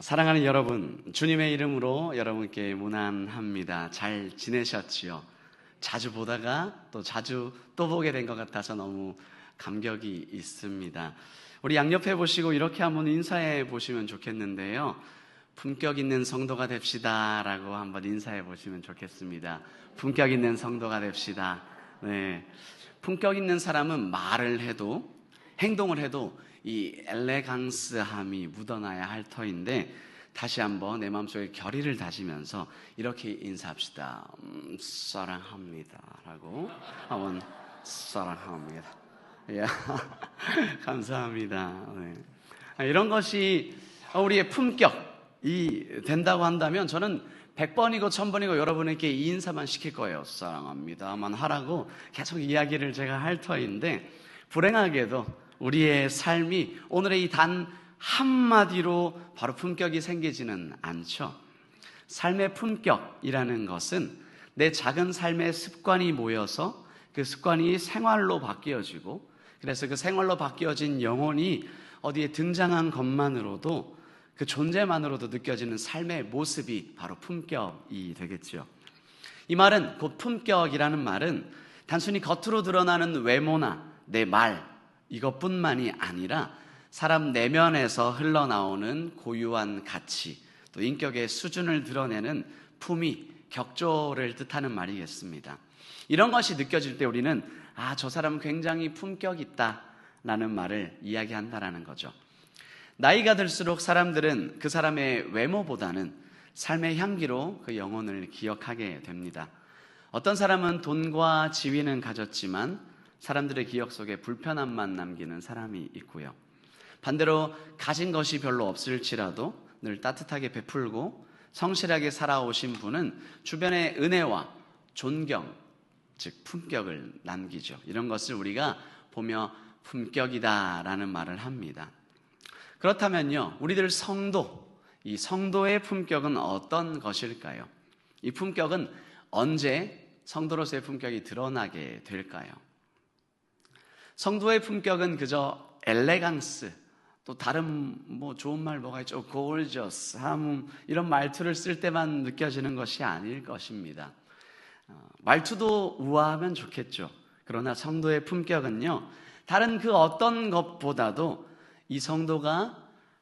사랑하는 여러분, 주님의 이름으로 여러분께 문안합니다. 잘 지내셨지요? 자주 보다가 또 자주 또 보게 된 것 같아서 너무 감격이 있습니다. 우리 양옆에 보시고 이렇게 한번 인사해 보시면 좋겠는데요. 품격 있는 성도가 됩시다 라고 한번 인사해 보시면 좋겠습니다. 품격 있는 성도가 됩시다. 네. 품격 있는 사람은 말을 해도 행동을 해도 이 엘레강스함이 묻어나야 할 터인데, 다시 한번 내 마음속에 결의를 다지면서 이렇게 인사합시다. 사랑합니다 라고 한번 사랑합니다. 예. 감사합니다. 네. 이런 것이 우리의 품격이 된다고 한다면 저는 100번이고 1000번이고 여러분에게 이 인사만 시킬 거예요. 사랑합니다만 하라고 계속 이야기를 제가 할 터인데, 불행하게도 우리의 삶이 오늘의 이 단 한마디로 바로 품격이 생기지는 않죠. 삶의 품격이라는 것은 내 작은 삶의 습관이 모여서 그 습관이 생활로 바뀌어지고, 그래서 그 생활로 바뀌어진 영혼이 어디에 등장한 것만으로도, 그 존재만으로도 느껴지는 삶의 모습이 바로 품격이 되겠죠. 이 말은, 곧 품격이라는 말은 단순히 겉으로 드러나는 외모나 내 말, 이것뿐만이 아니라 사람 내면에서 흘러나오는 고유한 가치, 또 인격의 수준을 드러내는 품위, 격조를 뜻하는 말이겠습니다. 이런 것이 느껴질 때 우리는 저 사람은 굉장히 품격 있다 라는 말을 이야기한다라는 거죠. 나이가 들수록 사람들은 그 사람의 외모보다는 삶의 향기로 그 영혼을 기억하게 됩니다. 어떤 사람은 돈과 지위는 가졌지만 사람들의 기억 속에 불편함만 남기는 사람이 있고요. 반대로 가진 것이 별로 없을지라도 늘 따뜻하게 베풀고 성실하게 살아오신 분은 주변의 은혜와 존경, 즉 품격을 남기죠. 이런 것을 우리가 보며 품격이다라는 말을 합니다. 그렇다면요, 우리들 성도, 이 성도의 품격은 어떤 것일까요? 이 품격은 언제 성도로서의 품격이 드러나게 될까요? 성도의 품격은 그저 엘레강스, 또 다른 좋은 말 뭐가 있죠? 골저스, 이런 말투를 쓸 때만 느껴지는 것이 아닐 것입니다. 말투도 우아하면 좋겠죠. 그러나 성도의 품격은요, 다른 그 어떤 것보다도 이 성도가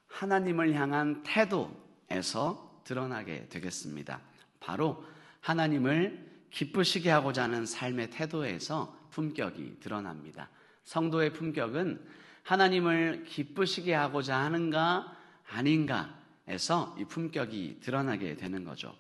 하나님을 향한 태도에서 드러나게 되겠습니다. 바로 하나님을 기쁘시게 하고자 하는 삶의 태도에서 품격이 드러납니다. 성도의 품격은 하나님을 기쁘시게 하고자 하는가 아닌가에서 이 품격이 드러나게 되는 거죠.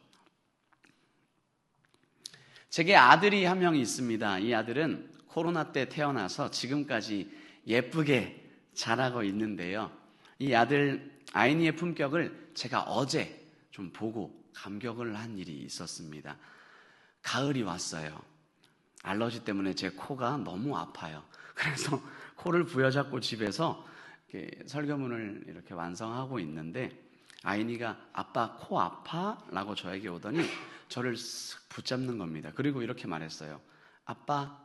제게 아들이 한 명이 있습니다. 이 아들은 코로나 때 태어나서 지금까지 예쁘게 자라고 있는데요. 이 아들 아이니의 품격을 제가 어제 좀 보고 감격을 한 일이 있었습니다. 가을이 왔어요. 알러지 때문에 제 코가 너무 아파요. 그래서 코를 부여잡고 집에서 이렇게 설교문을 이렇게 완성하고 있는데, 아이니가 아빠 코 아파? 라고 저에게 오더니 저를 쓱 붙잡는 겁니다. 그리고 이렇게 말했어요. 아빠,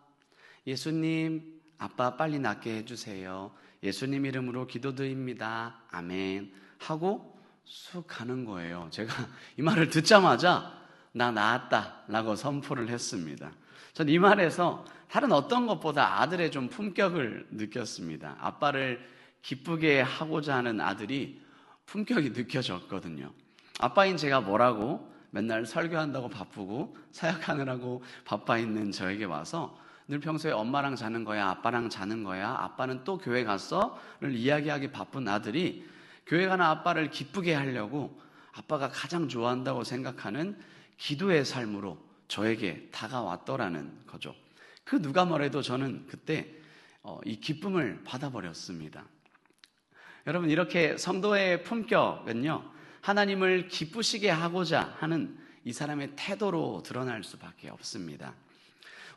예수님, 아빠 빨리 낫게 해주세요. 예수님 이름으로 기도드립니다. 아멘. 하고 쑥 가는 거예요. 제가 이 말을 듣자마자 나 나았다 라고 선포를 했습니다. 전 이 말에서 다른 어떤 것보다 아들의 좀 품격을 느꼈습니다. 아빠를 기쁘게 하고자 하는 아들이 품격이 느껴졌거든요. 아빠인 제가 뭐라고 맨날 설교한다고 바쁘고 사역하느라고 바빠 있는 저에게 와서 늘 평소에 엄마랑 자는 거야, 아빠랑 자는 거야, 아빠는 또 교회 갔어?를 이야기하기 바쁜 아들이 교회 가는 아빠를 기쁘게 하려고 아빠가 가장 좋아한다고 생각하는 기도의 삶으로 저에게 다가왔더라는 거죠. 그 누가 뭐래도 저는 그때 이 기쁨을 받아버렸습니다. 여러분, 이렇게 성도의 품격은요, 하나님을 기쁘시게 하고자 하는 이 사람의 태도로 드러날 수밖에 없습니다.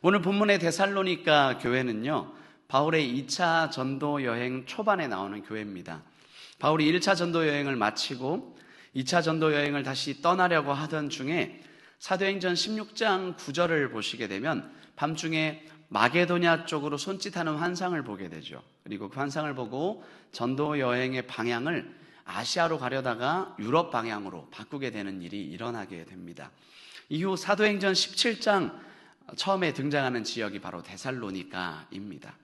오늘 본문의 데살로니가 교회는요, 바울의 2차 전도 여행 초반에 나오는 교회입니다. 바울이 1차 전도 여행을 마치고 2차 전도 여행을 다시 떠나려고 하던 중에 사도행전 16장 9절을 보시게 되면 밤중에 마게도냐 쪽으로 손짓하는 환상을 보게 되죠. 그리고 그 환상을 보고 전도 여행의 방향을 아시아로 가려다가 유럽 방향으로 바꾸게 되는 일이 일어나게 됩니다. 이후 사도행전 17장 처음에 등장하는 지역이 바로 데살로니가입니다.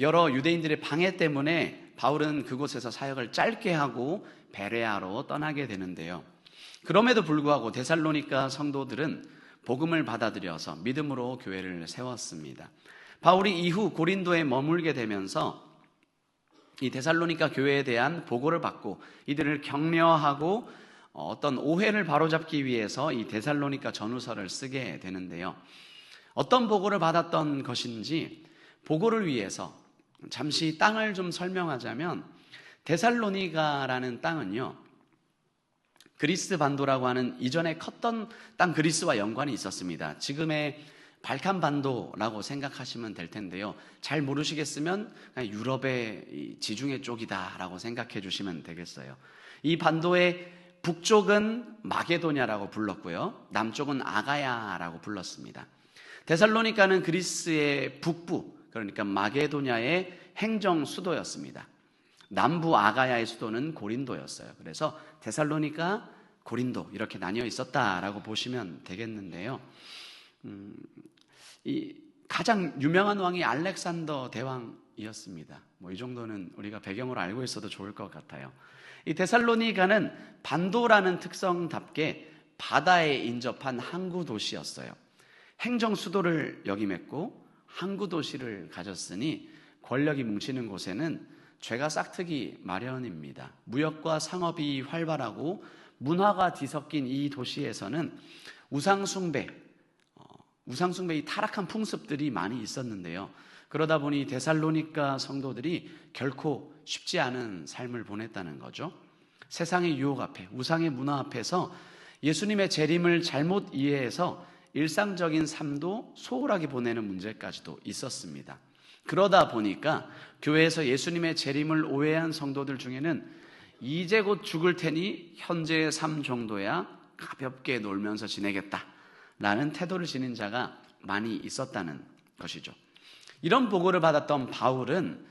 여러 유대인들의 방해 때문에 바울은 그곳에서 사역을 짧게 하고 베레아로 떠나게 되는데요. 그럼에도 불구하고 데살로니가 성도들은 복음을 받아들여서 믿음으로 교회를 세웠습니다. 바울이 이후 고린도에 머물게 되면서 이 데살로니가 교회에 대한 보고를 받고 이들을 격려하고 어떤 오해를 바로잡기 위해서 이 데살로니가 전후서를 쓰게 되는데요. 어떤 보고를 받았던 것인지 보고를 위해서 잠시 땅을 좀 설명하자면, 데살로니가라는 땅은요, 그리스 반도라고 하는 이전에 컸던 땅 그리스와 연관이 있었습니다. 지금의 발칸 반도라고 생각하시면 될 텐데요. 잘 모르시겠으면 그냥 유럽의 지중해 쪽이다라고 생각해 주시면 되겠어요. 이 반도의 북쪽은 마게도냐라고 불렀고요, 남쪽은 아가야라고 불렀습니다. 데살로니가는 그리스의 북부, 그러니까 마게도냐의 행정 수도였습니다. 남부 아가야의 수도는 고린도였어요. 그래서 데살로니가, 고린도 이렇게 나뉘어 있었다라고 보시면 되겠는데요. 이 가장 유명한 왕이 알렉산더 대왕이었습니다. 이 정도는 우리가 배경으로 알고 있어도 좋을 것 같아요. 이 데살로니가는 반도라는 특성답게 바다에 인접한 항구 도시였어요. 행정 수도를 역임했고 항구 도시를 가졌으니 권력이 뭉치는 곳에는 죄가 싹트기 마련입니다. 무역과 상업이 활발하고 문화가 뒤섞인 이 도시에서는 우상숭배, 이 타락한 풍습들이 많이 있었는데요. 그러다 보니 데살로니가 성도들이 결코 쉽지 않은 삶을 보냈다는 거죠. 세상의 유혹 앞에, 우상의 문화 앞에서 예수님의 재림을 잘못 이해해서 일상적인 삶도 소홀하게 보내는 문제까지도 있었습니다. 그러다 보니까 교회에서 예수님의 재림을 오해한 성도들 중에는 이제 곧 죽을 테니 현재의 삶 정도야 가볍게 놀면서 지내겠다라는 태도를 지닌 자가 많이 있었다는 것이죠. 이런 보고를 받았던 바울은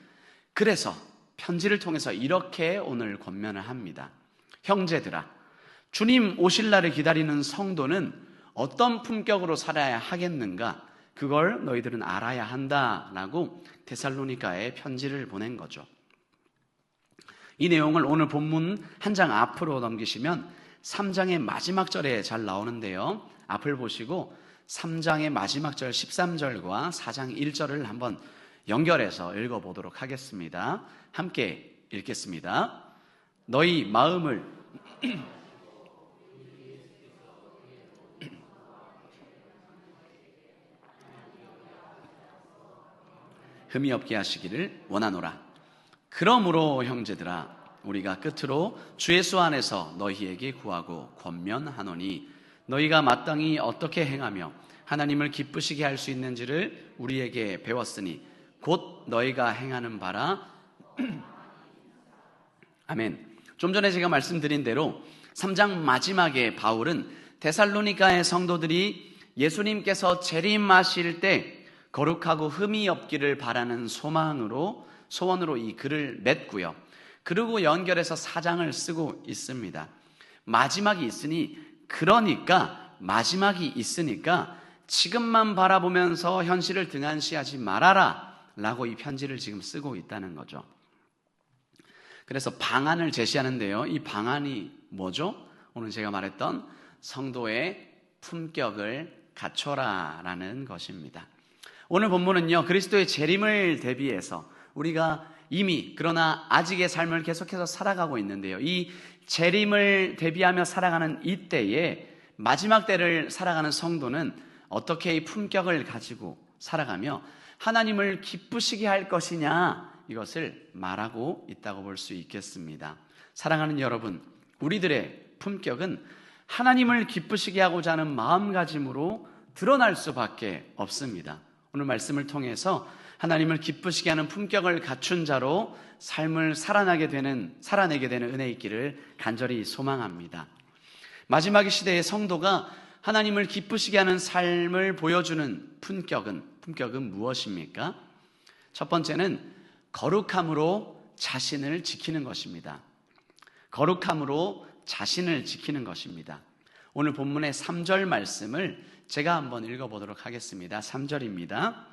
그래서 편지를 통해서 이렇게 오늘 권면을 합니다. 형제들아, 주님 오실 날을 기다리는 성도는 어떤 품격으로 살아야 하겠는가? 그걸 너희들은 알아야 한다라고 데살로니가에 편지를 보낸 거죠. 이 내용을 오늘 본문 한 장 앞으로 넘기시면 3장의 마지막 절에 잘 나오는데요. 앞을 보시고 3장의 마지막 절 13절과 4장 1절을 한번 연결해서 읽어보도록 하겠습니다. 함께 읽겠습니다. 너희 마음을 흠이 없게 하시기를 원하노라. 그러므로 형제들아, 우리가 끝으로 주 예수 안에서 너희에게 구하고 권면하노니 너희가 마땅히 어떻게 행하며 하나님을 기쁘시게 할 수 있는지를 우리에게 배웠으니 곧 너희가 행하는 바라. 아멘. 좀 전에 제가 말씀드린 대로 3장 마지막에 바울은 데살로니가의 성도들이 예수님께서 재림하실 때 거룩하고 흠이 없기를 바라는 소원으로 이 글을 맺고요. 그리고 연결해서 4장을 쓰고 있습니다. 마지막이 있으니까 지금만 바라보면서 현실을 등한시하지 말아라 라고 이 편지를 지금 쓰고 있다는 거죠. 그래서 방안을 제시하는데요. 이 방안이 뭐죠? 오늘 제가 말했던 성도의 품격을 갖춰라 라는 것입니다. 오늘 본문은요, 그리스도의 재림을 대비해서 우리가 이미 그러나 아직의 삶을 계속해서 살아가고 있는데요. 이 재림을 대비하며 살아가는 이때에 마지막 때를 살아가는 성도는 어떻게 이 품격을 가지고 살아가며 하나님을 기쁘시게 할 것이냐, 이것을 말하고 있다고 볼 수 있겠습니다. 사랑하는 여러분, 우리들의 품격은 하나님을 기쁘시게 하고자 하는 마음가짐으로 드러날 수밖에 없습니다. 오늘 말씀을 통해서 하나님을 기쁘시게 하는 품격을 갖춘 자로 삶을 살아내게 되는 은혜 있기를 간절히 소망합니다. 마지막의 시대의 성도가 하나님을 기쁘시게 하는 삶을 보여주는 품격은 무엇입니까? 첫 번째는 거룩함으로 자신을 지키는 것입니다. 거룩함으로 자신을 지키는 것입니다. 오늘 본문의 3절 말씀을 제가 한번 읽어보도록 하겠습니다. 3절입니다.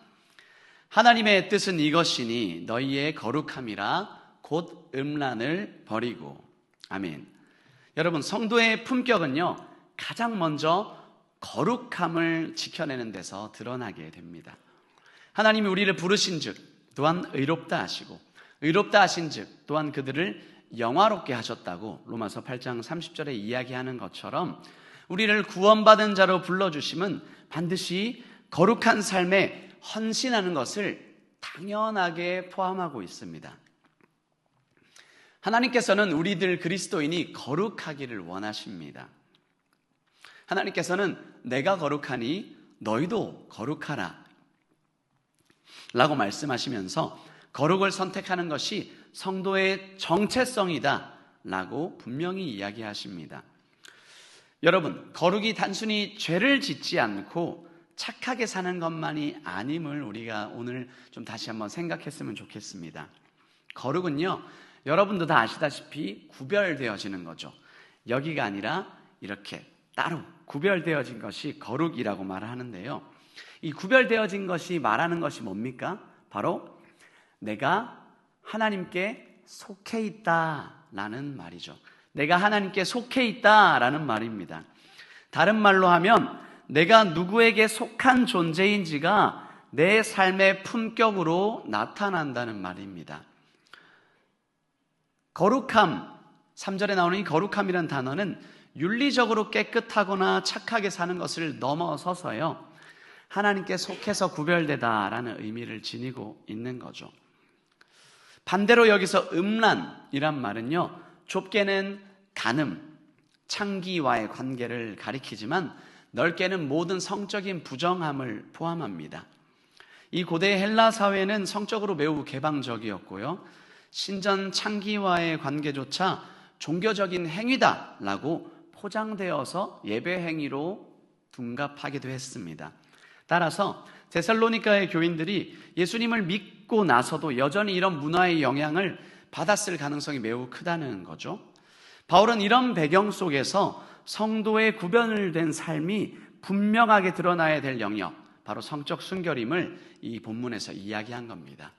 하나님의 뜻은 이것이니 너희의 거룩함이라 곧 음란을 버리고. 아멘. 여러분, 성도의 품격은요, 가장 먼저 거룩함을 지켜내는 데서 드러나게 됩니다. 하나님이 우리를 부르신 즉 또한 의롭다 하시고, 의롭다 하신 즉 또한 그들을 영화롭게 하셨다고 로마서 8장 30절에 이야기하는 것처럼 우리를 구원받은 자로 불러주심은 반드시 거룩한 삶에 헌신하는 것을 당연하게 포함하고 있습니다. 하나님께서는 우리들 그리스도인이 거룩하기를 원하십니다. 하나님께서는 내가 거룩하니 너희도 거룩하라 라고 말씀하시면서 거룩을 선택하는 것이 성도의 정체성이다 라고 분명히 이야기하십니다. 여러분, 거룩이 단순히 죄를 짓지 않고 착하게 사는 것만이 아님을 우리가 오늘 좀 다시 한번 생각했으면 좋겠습니다. 거룩은요, 여러분도 다 아시다시피 구별되어지는 거죠. 여기가 아니라 이렇게 따로 구별되어진 것이 거룩이라고 말하는데요. 이 구별되어진 것이 말하는 것이 뭡니까? 바로 내가 하나님께 속해 있다라는 말이죠. 내가 하나님께 속해 있다라는 말입니다. 다른 말로 하면 내가 누구에게 속한 존재인지가 내 삶의 품격으로 나타난다는 말입니다. 거룩함, 3절에 나오는 이 거룩함이라는 단어는 윤리적으로 깨끗하거나 착하게 사는 것을 넘어서서요, 하나님께 속해서 구별되다라는 의미를 지니고 있는 거죠. 반대로 여기서 음란이란 말은요, 좁게는 간음, 창기와의 관계를 가리키지만 넓게는 모든 성적인 부정함을 포함합니다. 이 고대 헬라 사회는 성적으로 매우 개방적이었고요, 신전 창기와의 관계조차 종교적인 행위다라고 포장되어서 예배 행위로 둔갑하기도 했습니다. 따라서 데살로니가의 교인들이 예수님을 믿고 나서도 여전히 이런 문화의 영향을 받았을 가능성이 매우 크다는 거죠. 바울은 이런 배경 속에서 성도의 구별된 삶이 분명하게 드러나야 될 영역, 바로 성적 순결임을 이 본문에서 이야기한 겁니다.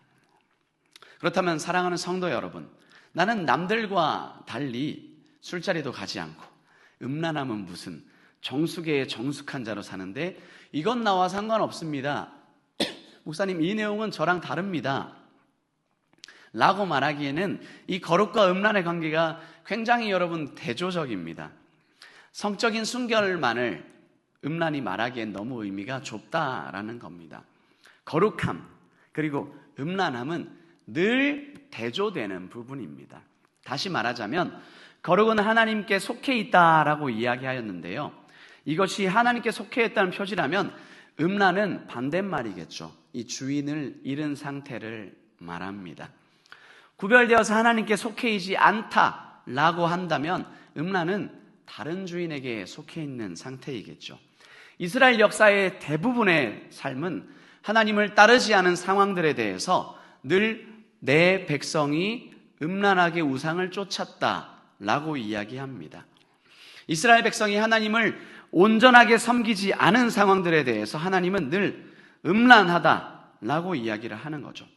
그렇다면 사랑하는 성도 여러분, 나는 남들과 달리 술자리도 가지 않고 음란함은 무슨 정숙의 정숙한 자로 사는데 이건 나와 상관없습니다. 목사님, 이 내용은 저랑 다릅니다 라고 말하기에는 이 거룩과 음란의 관계가 굉장히 여러분 대조적입니다. 성적인 순결만을 음란이 말하기엔 너무 의미가 좁다라는 겁니다. 거룩함 그리고 음란함은 늘 대조되는 부분입니다. 다시 말하자면 거룩은 하나님께 속해 있다라고 이야기하였는데요, 이것이 하나님께 속해 있다는 표지라면 음란은 반대말이겠죠. 이 주인을 잃은 상태를 말합니다. 구별되어서 하나님께 속해 있지 않다라고 한다면 음란은 다른 주인에게 속해 있는 상태이겠죠. 이스라엘 역사의 대부분의 삶은 하나님을 따르지 않은 상황들에 대해서 늘 내 백성이 음란하게 우상을 쫓았다라고 이야기합니다. 이스라엘 백성이 하나님을 온전하게 섬기지 않은 상황들에 대해서 하나님은 늘 음란하다라고 이야기를 하는 거죠.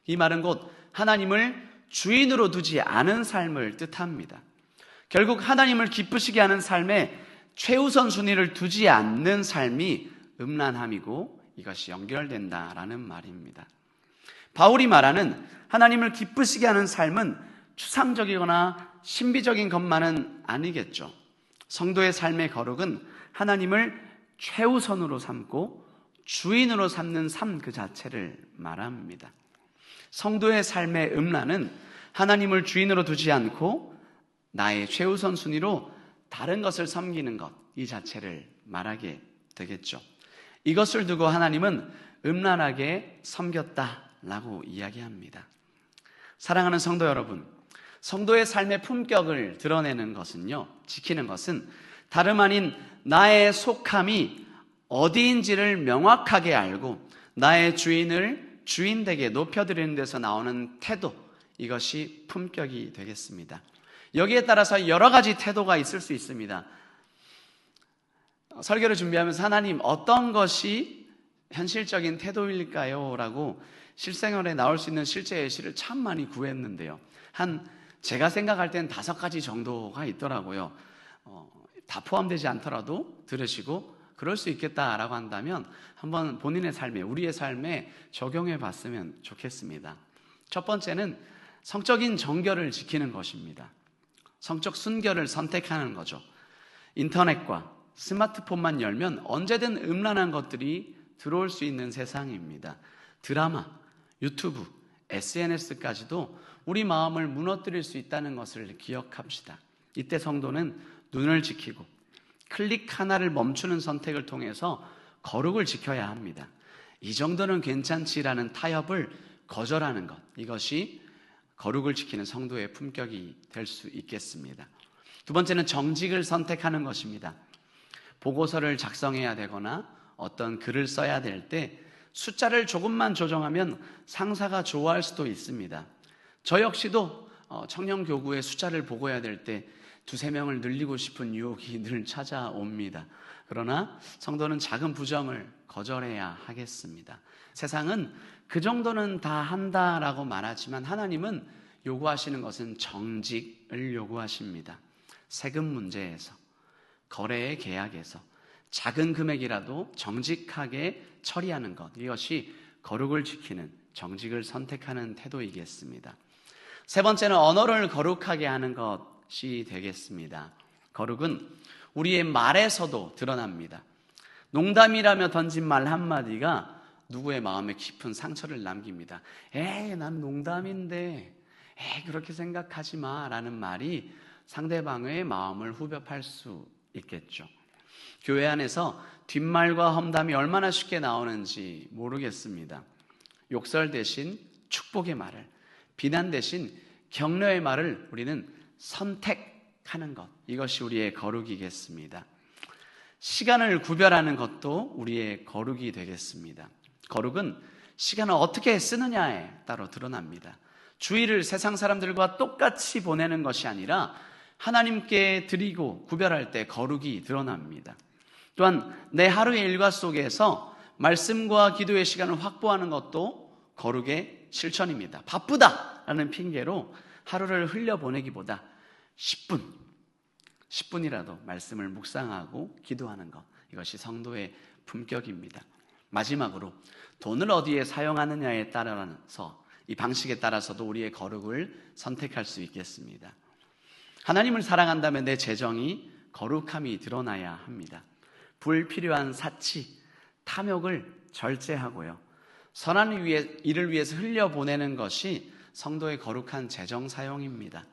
이 말은 곧 하나님을 주인으로 두지 않은 삶을 뜻합니다. 결국 하나님을 기쁘시게 하는 삶에 최우선 순위를 두지 않는 삶이 음란함이고 이것이 연결된다라는 말입니다. 바울이 말하는 하나님을 기쁘시게 하는 삶은 추상적이거나 신비적인 것만은 아니겠죠. 성도의 삶의 거룩은 하나님을 최우선으로 삼고 주인으로 삼는 삶 그 자체를 말합니다. 성도의 삶의 음란은 하나님을 주인으로 두지 않고 나의 최우선 순위로 다른 것을 섬기는 것, 이 자체를 말하게 되겠죠. 이것을 두고 하나님은 음란하게 섬겼다라고 이야기합니다. 사랑하는 성도 여러분, 성도의 삶의 품격을 드러내는 것은요, 지키는 것은 다름 아닌 나의 속함이 어디인지를 명확하게 알고 나의 주인을 주인되게 높여드리는 데서 나오는 태도, 이것이 품격이 되겠습니다. 여기에 따라서 여러 가지 태도가 있을 수 있습니다. 설교를 준비하면서 하나님 어떤 것이 현실적인 태도일까요? 라고 실생활에 나올 수 있는 실제 예시를 참 많이 구했는데요. 제가 생각할 땐 5가지 정도가 있더라고요. 다 포함되지 않더라도 들으시고 그럴 수 있겠다라고 한다면 한번 본인의 삶에, 우리의 삶에 적용해 봤으면 좋겠습니다. 첫 번째는 성적인 정결을 지키는 것입니다. 성적 순결을 선택하는 거죠. 인터넷과 스마트폰만 열면 언제든 음란한 것들이 들어올 수 있는 세상입니다. 드라마, 유튜브, SNS까지도 우리 마음을 무너뜨릴 수 있다는 것을 기억합시다. 이때 성도는 눈을 지키고 클릭 하나를 멈추는 선택을 통해서 거룩을 지켜야 합니다. 이 정도는 괜찮지라는 타협을 거절하는 것, 이것이 거룩을 지키는 성도의 품격이 될 수 있겠습니다. 두 번째는 정직을 선택하는 것입니다. 보고서를 작성해야 되거나 어떤 글을 써야 될 때 숫자를 조금만 조정하면 상사가 좋아할 수도 있습니다. 저 역시도 청년교구의 숫자를 보고해야 될 때 2-3명을 늘리고 싶은 유혹이 늘 찾아옵니다. 그러나 성도는 작은 부정을 거절해야 하겠습니다. 세상은 그 정도는 다 한다라고 말하지만 하나님은 요구하시는 것은 정직을 요구하십니다. 세금 문제에서, 거래의 계약에서 작은 금액이라도 정직하게 처리하는 것, 이것이 거룩을 지키는, 정직을 선택하는 태도이겠습니다. 세 번째는 언어를 거룩하게 하는 것이 되겠습니다. 거룩은 우리의 말에서도 드러납니다. 농담이라며 던진 말 한마디가 누구의 마음에 깊은 상처를 남깁니다. 에이, 난 농담인데, 에이, 그렇게 생각하지 마 라는 말이 상대방의 마음을 후벼팔 수 있겠죠. 교회 안에서 뒷말과 험담이 얼마나 쉽게 나오는지 모르겠습니다. 욕설 대신 축복의 말을, 비난 대신 격려의 말을 우리는 선택하는 것, 이것이 우리의 거룩이겠습니다. 시간을 구별하는 것도 우리의 거룩이 되겠습니다. 거룩은 시간을 어떻게 쓰느냐에 따라 드러납니다. 주일을 세상 사람들과 똑같이 보내는 것이 아니라 하나님께 드리고 구별할 때 거룩이 드러납니다. 또한 내 하루의 일과 속에서 말씀과 기도의 시간을 확보하는 것도 거룩의 실천입니다. 바쁘다라는 핑계로 하루를 흘려보내기보다 10분이라도 말씀을 묵상하고 기도하는 것, 이것이 성도의 품격입니다. 마지막으로 돈을 어디에 사용하느냐에 따라서, 이 방식에 따라서도 우리의 거룩을 선택할 수 있겠습니다. 하나님을 사랑한다면 내 재정이 거룩함이 드러나야 합니다. 불필요한 사치, 탐욕을 절제하고요, 선한 일을 위해서 흘려보내는 것이 성도의 거룩한 재정 사용입니다.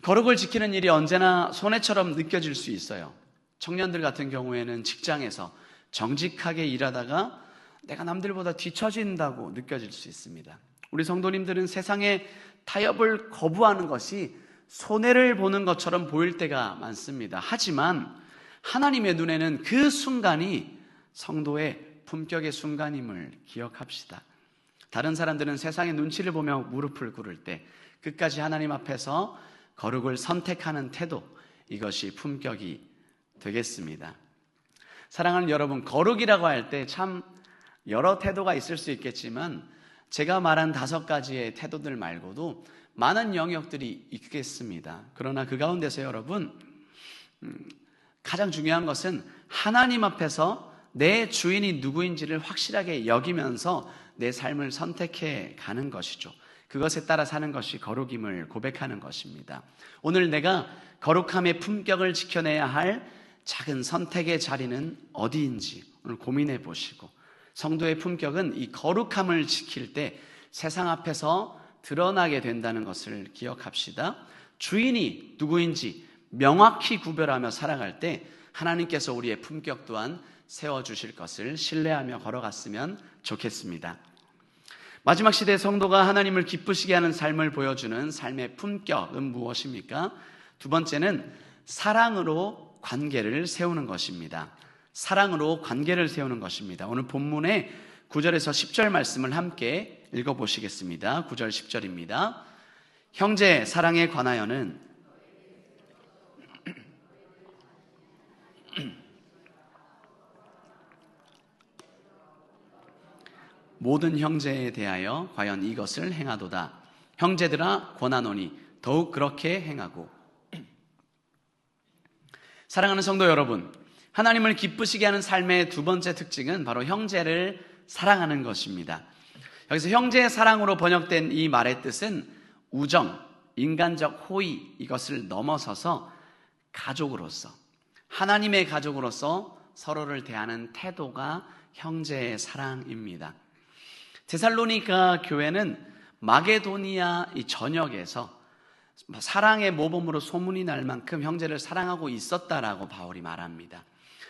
거룩을 지키는 일이 언제나 손해처럼 느껴질 수 있어요. 청년들 같은 경우에는 직장에서 정직하게 일하다가 내가 남들보다 뒤처진다고 느껴질 수 있습니다. 우리 성도님들은 세상의 타협을 거부하는 것이 손해를 보는 것처럼 보일 때가 많습니다. 하지만 하나님의 눈에는 그 순간이 성도의 품격의 순간임을 기억합시다. 다른 사람들은 세상의 눈치를 보며 무릎을 꿇을 때 끝까지 하나님 앞에서 거룩을 선택하는 태도, 이것이 품격이 되겠습니다. 사랑하는 여러분, 거룩이라고 할 때 참 여러 태도가 있을 수 있겠지만 제가 말한 5가지의 태도들 말고도 많은 영역들이 있겠습니다. 그러나 그 가운데서 여러분, 가장 중요한 것은 하나님 앞에서 내 주인이 누구인지를 확실하게 여기면서 내 삶을 선택해 가는 것이죠. 그것에 따라 사는 것이 거룩임을 고백하는 것입니다. 오늘 내가 거룩함의 품격을 지켜내야 할 작은 선택의 자리는 어디인지 오늘 고민해 보시고, 성도의 품격은 이 거룩함을 지킬 때 세상 앞에서 드러나게 된다는 것을 기억합시다. 주인이 누구인지 명확히 구별하며 살아갈 때 하나님께서 우리의 품격 또한 세워주실 것을 신뢰하며 걸어갔으면 좋겠습니다. 마지막 시대 성도가 하나님을 기쁘시게 하는 삶을 보여주는 삶의 품격은 무엇입니까? 두 번째는 사랑으로 관계를 세우는 것입니다. 사랑으로 관계를 세우는 것입니다. 오늘 본문의 9절에서 10절 말씀을 함께 읽어보시겠습니다. 9절 10절입니다. 형제 사랑에 관하여는 모든 형제에 대하여 과연 이것을 행하도다. 형제들아 권하노니 더욱 그렇게 행하고. 사랑하는 성도 여러분, 하나님을 기쁘시게 하는 삶의 두 번째 특징은 바로 형제를 사랑하는 것입니다. 여기서 형제의 사랑으로 번역된 이 말의 뜻은 우정, 인간적 호의, 이것을 넘어서서 가족으로서, 하나님의 가족으로서 서로를 대하는 태도가 형제의 사랑입니다. 데살로니가 교회는 마게도니아 이 전역에서 사랑의 모범으로 소문이 날 만큼 형제를 사랑하고 있었다라고 바울이 말합니다.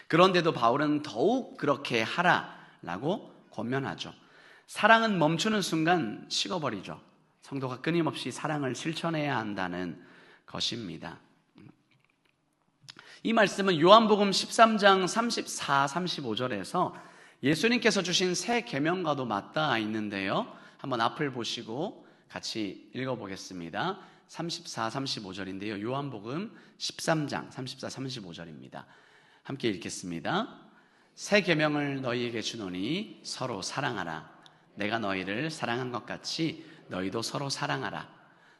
그런데도 바울은 더욱 그렇게 하라라고 권면하죠. 사랑은 멈추는 순간 식어버리죠. 성도가 끊임없이 사랑을 실천해야 한다는 것입니다. 이 말씀은 요한복음 13장 34, 35절에서 예수님께서 주신 새 계명과도 맞닿아 있는데요. 한번 앞을 보시고 같이 읽어보겠습니다. 34, 35절인데요. 요한복음 13장 34, 35절입니다. 함께 읽겠습니다. 새 계명을 너희에게 주노니 서로 사랑하라. 내가 너희를 사랑한 것 같이 너희도 서로 사랑하라.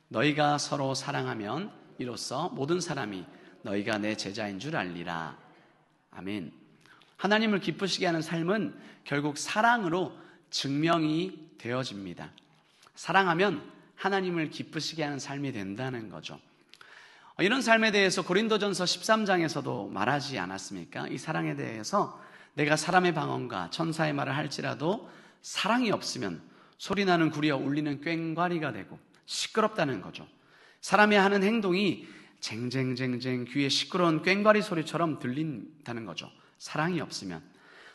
너희가 서로 사랑하면 이로써 모든 사람이 너희가 내 제자인 줄 알리라. 아멘. 하나님을 기쁘시게 하는 삶은 결국 사랑으로 증명이 되어집니다. 사랑하면 하나님을 기쁘시게 하는 삶이 된다는 거죠. 이런 삶에 대해서 고린도전서 13장에서도 말하지 않았습니까? 이 사랑에 대해서 내가 사람의 방언과 천사의 말을 할지라도 사랑이 없으면 소리나는 구리와 울리는 꽹과리가 되고 시끄럽다는 거죠. 사람이 하는 행동이 쟁쟁쟁쟁 귀에 시끄러운 꽹과리 소리처럼 들린다는 거죠. 사랑이 없으면.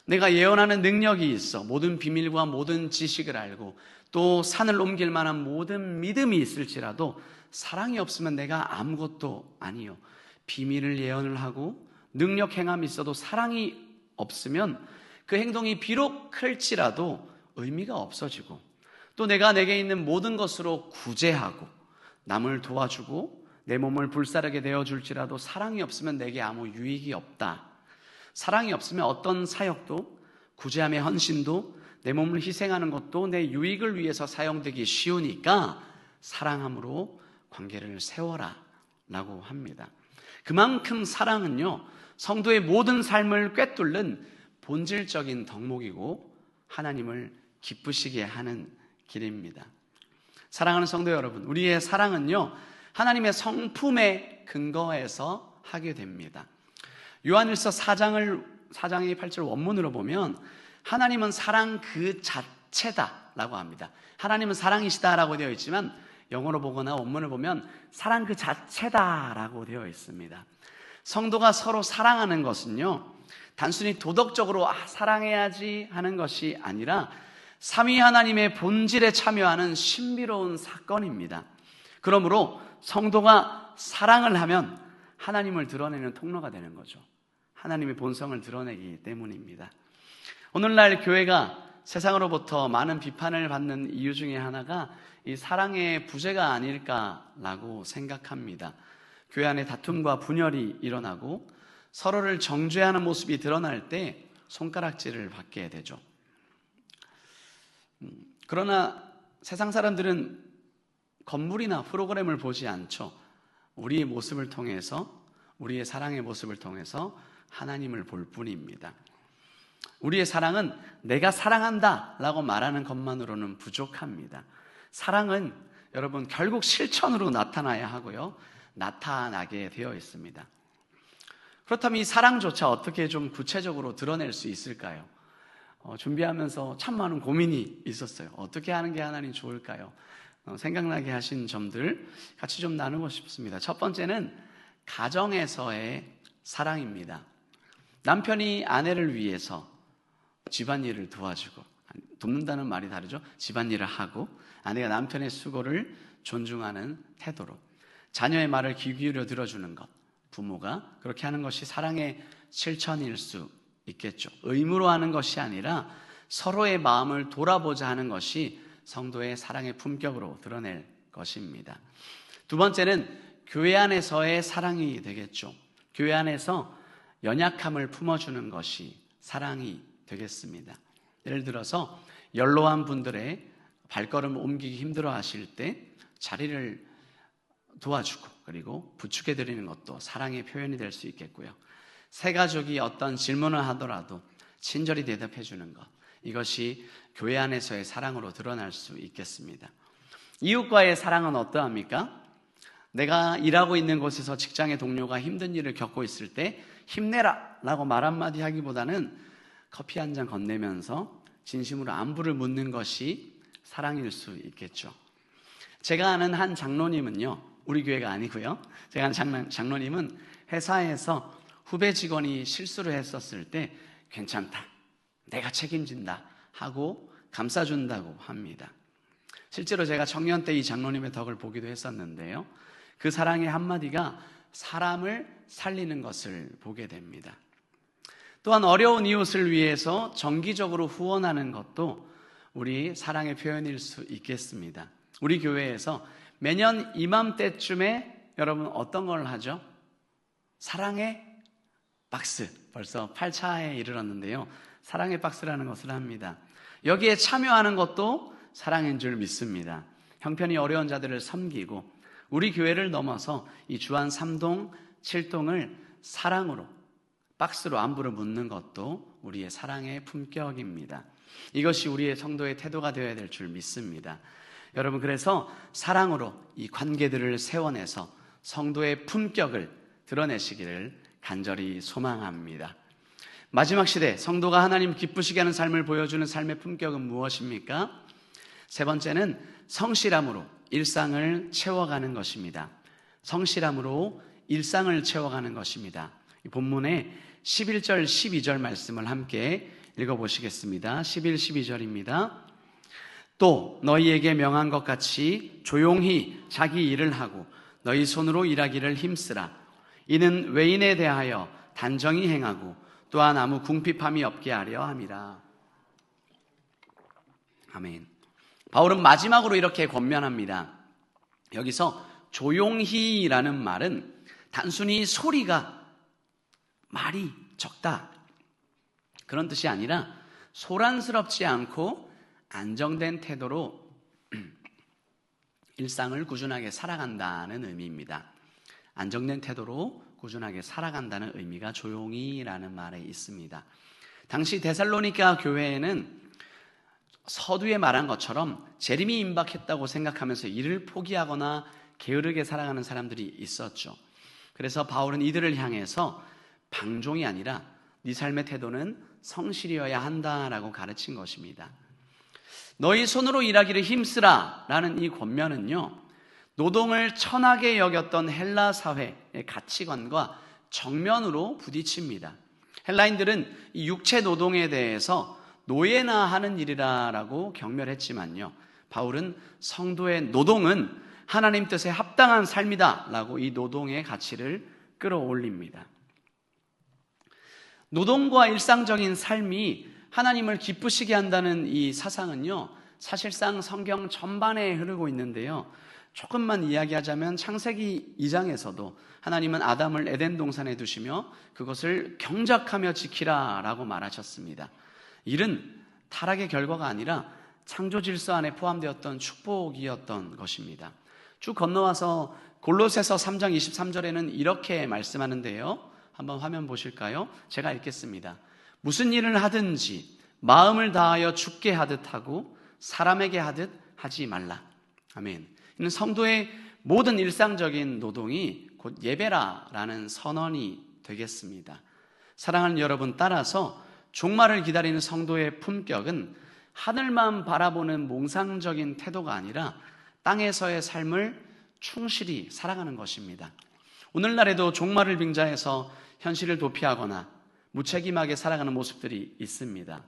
내가 예언하는 능력이 있어 모든 비밀과 모든 지식을 알고 또 산을 옮길 만한 모든 믿음이 있을지라도 사랑이 없으면 내가 아무것도 아니요. 비밀을 예언을 하고 능력 행함이 있어도 사랑이 없으면 그 행동이 비록 클지라도 의미가 없어지고 또 내가 내게 있는 모든 것으로 구제하고 남을 도와주고 내 몸을 불사르게 되어줄지라도 사랑이 없으면 내게 아무 유익이 없다. 사랑이 없으면 어떤 사역도 구제함의 헌신도 내 몸을 희생하는 것도 내 유익을 위해서 사용되기 쉬우니까 사랑함으로 관계를 세워라 라고 합니다. 그만큼 사랑은요 성도의 모든 삶을 꿰뚫는 본질적인 덕목이고 하나님을 기쁘시게 하는 길입니다. 사랑하는 성도 여러분, 우리의 사랑은요 하나님의 성품에 근거해서 하게 됩니다. 요한일서 4장의 8절 원문으로 보면 하나님은 사랑 그 자체다라고 합니다. 하나님은 사랑이시다라고 되어 있지만 영어로 보거나 원문을 보면 사랑 그 자체다라고 되어 있습니다. 성도가 서로 사랑하는 것은요 단순히 도덕적으로 사랑해야지 하는 것이 아니라 삼위 하나님의 본질에 참여하는 신비로운 사건입니다. 그러므로 성도가 사랑을 하면 하나님을 드러내는 통로가 되는 거죠. 하나님의 본성을 드러내기 때문입니다. 오늘날 교회가 세상으로부터 많은 비판을 받는 이유 중에 하나가 이 사랑의 부재가 아닐까라고 생각합니다. 교회 안에 다툼과 분열이 일어나고 서로를 정죄하는 모습이 드러날 때 손가락질을 받게 되죠. 그러나 세상 사람들은 건물이나 프로그램을 보지 않죠. 우리의 모습을 통해서, 우리의 사랑의 모습을 통해서 하나님을 볼 뿐입니다. 우리의 사랑은 내가 사랑한다 라고 말하는 것만으로는 부족합니다. 사랑은 여러분 결국 실천으로 나타나야 하고요, 나타나게 되어 있습니다. 그렇다면 이 사랑조차 어떻게 좀 구체적으로 드러낼 수 있을까요? 준비하면서 참 많은 고민이 있었어요. 어떻게 하는 게 하나님 좋을까요? 생각나게 하신 점들 같이 좀 나누고 싶습니다. 첫 번째는 가정에서의 사랑입니다. 남편이 아내를 위해서 집안일을 도와주고, 돕는다는 말이 다르죠. 집안일을 하고 아내가 남편의 수고를 존중하는 태도로 자녀의 말을 귀 기울여 들어주는 것, 부모가 그렇게 하는 것이 사랑의 실천일 수 있겠죠. 의무로 하는 것이 아니라 서로의 마음을 돌아보자 하는 것이 성도의 사랑의 품격으로 드러낼 것입니다. 두 번째는 교회 안에서의 사랑이 되겠죠. 교회 안에서 연약함을 품어주는 것이 사랑이 되겠습니다. 예를 들어서 연로한 분들의 발걸음을 옮기기 힘들어 하실 때 자리를 도와주고 그리고 부축해 드리는 것도 사랑의 표현이 될 수 있겠고요. 새 가족이 어떤 질문을 하더라도 친절히 대답해 주는 것, 이것이 교회 안에서의 사랑으로 드러날 수 있겠습니다. 이웃과의 사랑은 어떠합니까? 내가 일하고 있는 곳에서 직장의 동료가 힘든 일을 겪고 있을 때 힘내라 라고 말 한마디 하기보다는 커피 한 잔 건네면서 진심으로 안부를 묻는 것이 사랑일 수 있겠죠. 제가 아는 한 장로님은요, 우리 교회가 아니고요, 제가 아는 장로님은 회사에서 후배 직원이 실수를 했었을 때 괜찮다, 내가 책임진다 하고 감싸준다고 합니다. 실제로 제가 청년 때 이 장로님의 덕을 보기도 했었는데요, 그 사랑의 한마디가 사람을 살리는 것을 보게 됩니다. 또한 어려운 이웃을 위해서 정기적으로 후원하는 것도 우리 사랑의 표현일 수 있겠습니다. 우리 교회에서 매년 이맘때쯤에 여러분 어떤 걸 하죠? 사랑의 박스, 벌써 8차에 이르렀는데요, 사랑의 박스라는 것을 합니다. 여기에 참여하는 것도 사랑인 줄 믿습니다. 형편이 어려운 자들을 섬기고 우리 교회를 넘어서 이 주안 3동, 7동을 사랑으로, 박스로 안부를 묻는 것도 우리의 사랑의 품격입니다. 이것이 우리의 성도의 태도가 되어야 될 줄 믿습니다. 여러분, 그래서 사랑으로 이 관계들을 세워내서 성도의 품격을 드러내시기를 간절히 소망합니다. 마지막 시대, 성도가 하나님 기쁘시게 하는 삶을 보여주는 삶의 품격은 무엇입니까? 세 번째는 성실함으로 일상을 채워가는 것입니다. 성실함으로 일상을 채워가는 것입니다. 이 본문의 11절, 12절 말씀을 함께 읽어보시겠습니다. 11, 12절입니다. 또 너희에게 명한 것 같이 조용히 자기 일을 하고 너희 손으로 일하기를 힘쓰라. 이는 외인에 대하여 단정히 행하고 또한 아무 궁핍함이 없게 하려 함이라. 아멘. 바울은 마지막으로 이렇게 권면합니다. 여기서 조용히라는 말은 단순히 소리가 말이 적다 그런 뜻이 아니라 소란스럽지 않고 안정된 태도로 일상을 꾸준하게 살아간다는 의미입니다. 안정된 태도로 꾸준하게 살아간다는 의미가 조용히라는 말에 있습니다. 당시 데살로니가 교회에는 서두에 말한 것처럼 재림이 임박했다고 생각하면서 일을 포기하거나 게으르게 살아가는 사람들이 있었죠. 그래서 바울은 이들을 향해서 방종이 아니라 네 삶의 태도는 성실이어야 한다라고 가르친 것입니다. 너희 손으로 일하기를 힘쓰라 라는 이 권면은요, 노동을 천하게 여겼던 헬라 사회의 가치관과 정면으로 부딪힙니다. 헬라인들은 이 육체 노동에 대해서 노예나 하는 일이라고 경멸했지만요, 바울은 성도의 노동은 하나님 뜻에 합당한 삶이다 라고 이 노동의 가치를 끌어올립니다. 노동과 일상적인 삶이 하나님을 기쁘시게 한다는 이 사상은요, 사실상 성경 전반에 흐르고 있는데요, 조금만 이야기하자면 창세기 2장에서도 하나님은 아담을 에덴 동산에 두시며 그것을 경작하며 지키라 라고 말하셨습니다. 일은 타락의 결과가 아니라 창조 질서 안에 포함되었던 축복이었던 것입니다. 쭉 건너와서 골로새서 3장 23절에는 이렇게 말씀하는데요, 한번 화면 보실까요? 제가 읽겠습니다. 무슨 일을 하든지 마음을 다하여 주께 하듯 하고 사람에게 하듯 하지 말라. 아멘. 이는 성도의 모든 일상적인 노동이 곧 예배라라는 선언이 되겠습니다. 사랑하는 여러분, 따라서 종말을 기다리는 성도의 품격은 하늘만 바라보는 몽상적인 태도가 아니라 땅에서의 삶을 충실히 살아가는 것입니다. 오늘날에도 종말을 빙자해서 현실을 도피하거나 무책임하게 살아가는 모습들이 있습니다.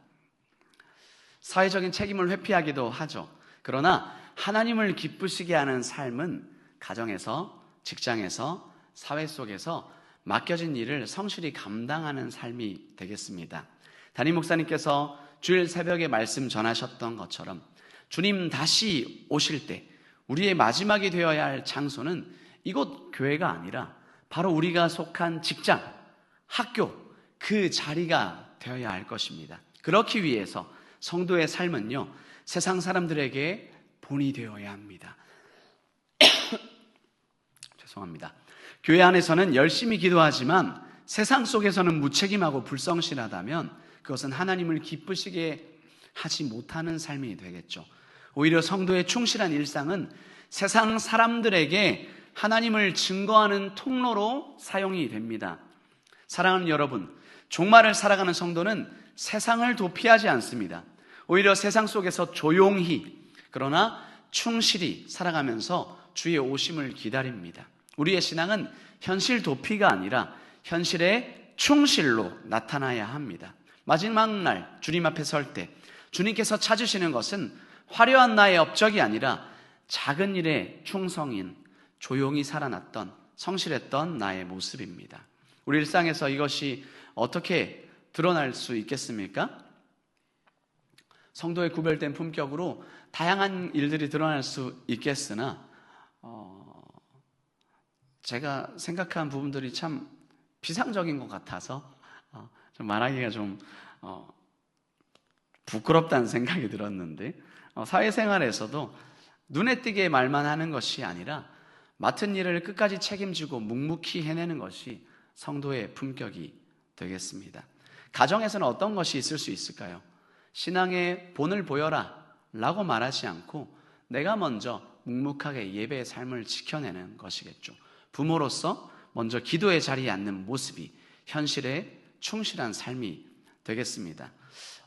사회적인 책임을 회피하기도 하죠. 그러나 하나님을 기쁘시게 하는 삶은 가정에서, 직장에서, 사회 속에서 맡겨진 일을 성실히 감당하는 삶이 되겠습니다. 담임 목사님께서 주일 새벽에 말씀 전하셨던 것처럼 주님 다시 오실 때 우리의 마지막이 되어야 할 장소는 이곳 교회가 아니라 바로 우리가 속한 직장, 학교, 그 자리가 되어야 할 것입니다. 그렇기 위해서 성도의 삶은요, 세상 사람들에게 본이 되어야 합니다. 죄송합니다. 교회 안에서는 열심히 기도하지만 세상 속에서는 무책임하고 불성실하다면 그것은 하나님을 기쁘시게 하지 못하는 삶이 되겠죠. 오히려 성도의 충실한 일상은 세상 사람들에게 하나님을 증거하는 통로로 사용이 됩니다. 사랑하는 여러분, 종말을 살아가는 성도는 세상을 도피하지 않습니다. 오히려 세상 속에서 조용히 그러나 충실히 살아가면서 주의 오심을 기다립니다. 우리의 신앙은 현실 도피가 아니라 현실의 충실로 나타나야 합니다. 마지막 날 주님 앞에 설 때 주님께서 찾으시는 것은 화려한 나의 업적이 아니라 작은 일에 충성인 조용히 살아났던 성실했던 나의 모습입니다. 우리 일상에서 이것이 어떻게 드러날 수 있겠습니까? 성도의 구별된 품격으로 다양한 일들이 드러날 수 있겠으나 제가 생각한 부분들이 참 비상적인 것 같아서 좀 말하기가 좀 부끄럽다는 생각이 들었는데, 사회생활에서도 눈에 띄게 말만 하는 것이 아니라 맡은 일을 끝까지 책임지고 묵묵히 해내는 것이 성도의 품격이 되겠습니다. 가정에서는 어떤 것이 있을 수 있을까요? 신앙의 본을 보여라 라고 말하지 않고 내가 먼저 묵묵하게 예배의 삶을 지켜내는 것이겠죠. 부모로서 먼저 기도의 자리에 앉는 모습이 현실에 충실한 삶이 되겠습니다.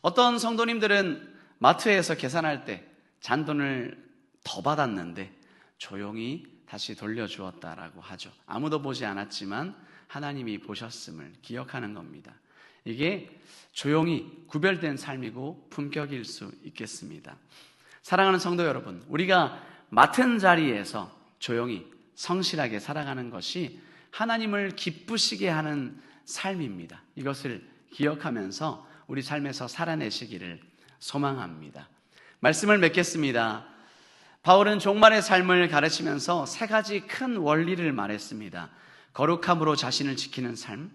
어떤 성도님들은 마트에서 계산할 때 잔돈을 더 받았는데 조용히 다시 돌려주었다라고 하죠. 아무도 보지 않았지만 하나님이 보셨음을 기억하는 겁니다. 이게 조용히 구별된 삶이고 품격일 수 있겠습니다. 사랑하는 성도 여러분, 우리가 맡은 자리에서 조용히 성실하게 살아가는 것이 하나님을 기쁘시게 하는 삶입니다. 이것을 기억하면서 우리 삶에서 살아내시기를 소망합니다. 말씀을 맺겠습니다. 바울은 종말의 삶을 가르치면서 세 가지 큰 원리를 말했습니다. 거룩함으로 자신을 지키는 삶,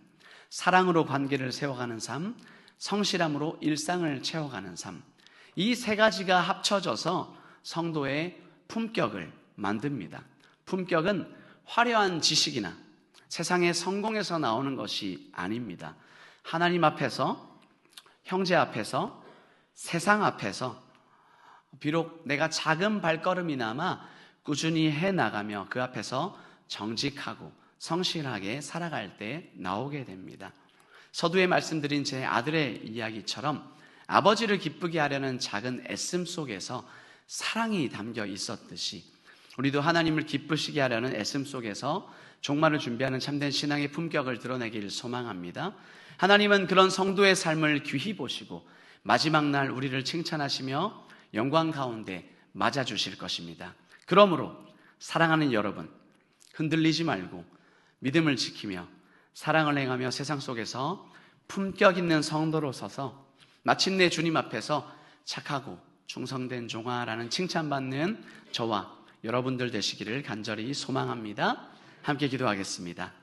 사랑으로 관계를 세워가는 삶, 성실함으로 일상을 채워가는 삶. 이 세 가지가 합쳐져서 성도의 품격을 만듭니다. 품격은 화려한 지식이나 세상의 성공에서 나오는 것이 아닙니다. 하나님 앞에서, 형제 앞에서, 세상 앞에서 비록 내가 작은 발걸음이나마 꾸준히 해나가며 그 앞에서 정직하고 성실하게 살아갈 때 나오게 됩니다. 서두에 말씀드린 제 아들의 이야기처럼 아버지를 기쁘게 하려는 작은 애씀 속에서 사랑이 담겨 있었듯이 우리도 하나님을 기쁘시게 하려는 애씀 속에서 종말을 준비하는 참된 신앙의 품격을 드러내기를 소망합니다. 하나님은 그런 성도의 삶을 귀히 보시고 마지막 날 우리를 칭찬하시며 영광 가운데 맞아주실 것입니다. 그러므로 사랑하는 여러분, 흔들리지 말고 믿음을 지키며 사랑을 행하며 세상 속에서 품격 있는 성도로 서서 마침내 주님 앞에서 착하고 충성된 종아라는 칭찬받는 저와 여러분들 되시기를 간절히 소망합니다. 함께 기도하겠습니다.